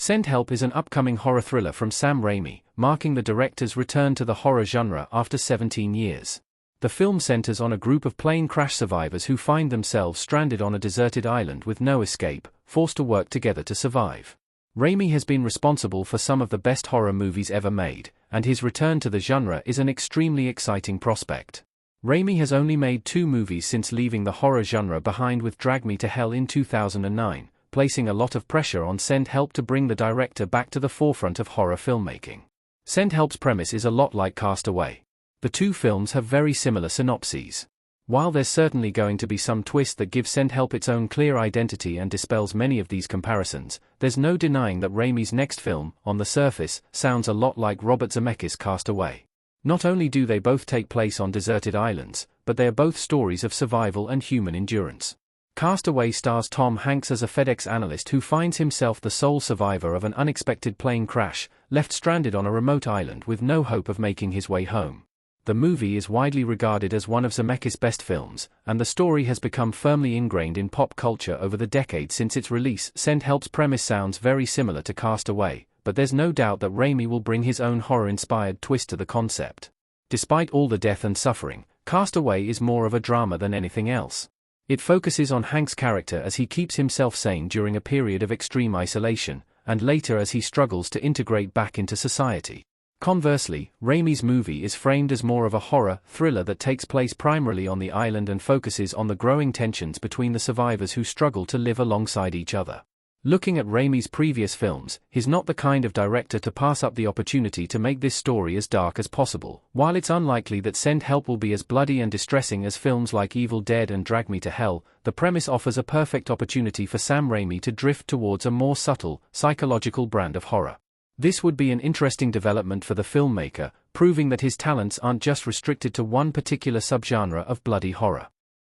Send Help is an upcoming horror thriller from Sam Raimi, marking the director's return to the horror genre after 17 years. The film centers on a group of plane crash survivors who find themselves stranded on a deserted island with no escape, forced to work together to survive. Raimi has been responsible for some of the best horror movies ever made, and his return to the genre is an extremely exciting prospect. Raimi has only made 2 movies since leaving the horror genre behind with Drag Me to Hell in 2009, placing a lot of pressure on Send Help to bring the director back to the forefront of horror filmmaking. Send Help's premise is a lot like Cast Away. The 2 films have very similar synopses. While there's certainly going to be some twist that gives Send Help its own clear identity and dispels many of these comparisons, there's no denying that Raimi's next film, on the surface, sounds a lot like Robert Zemeckis' Cast Away. Not only do they both take place on deserted islands, but they are both stories of survival and human endurance. Cast Away stars Tom Hanks as a FedEx analyst who finds himself the sole survivor of an unexpected plane crash, left stranded on a remote island with no hope of making his way home. The movie is widely regarded as one of Zemeckis' best films, and the story has become firmly ingrained in pop culture over the decades since its release. Send Help's premise sounds very similar to Cast Away, but there's no doubt that Raimi will bring his own horror-inspired twist to the concept. Despite all the death and suffering, Cast Away is more of a drama than anything else. It focuses on Hank's character as he keeps himself sane during a period of extreme isolation, and later as he struggles to integrate back into society. Conversely, Raimi's movie is framed as more of a horror thriller that takes place primarily on the island and focuses on the growing tensions between the survivors who struggle to live alongside each other. Looking at Raimi's previous films, he's not the kind of director to pass up the opportunity to make this story as dark as possible. While it's unlikely that Send Help will be as bloody and distressing as films like Evil Dead and Drag Me to Hell, the premise offers a perfect opportunity for Sam Raimi to drift towards a more subtle, psychological brand of horror. This would be an interesting development for the filmmaker, proving that his talents aren't just restricted to one particular subgenre of bloody horror.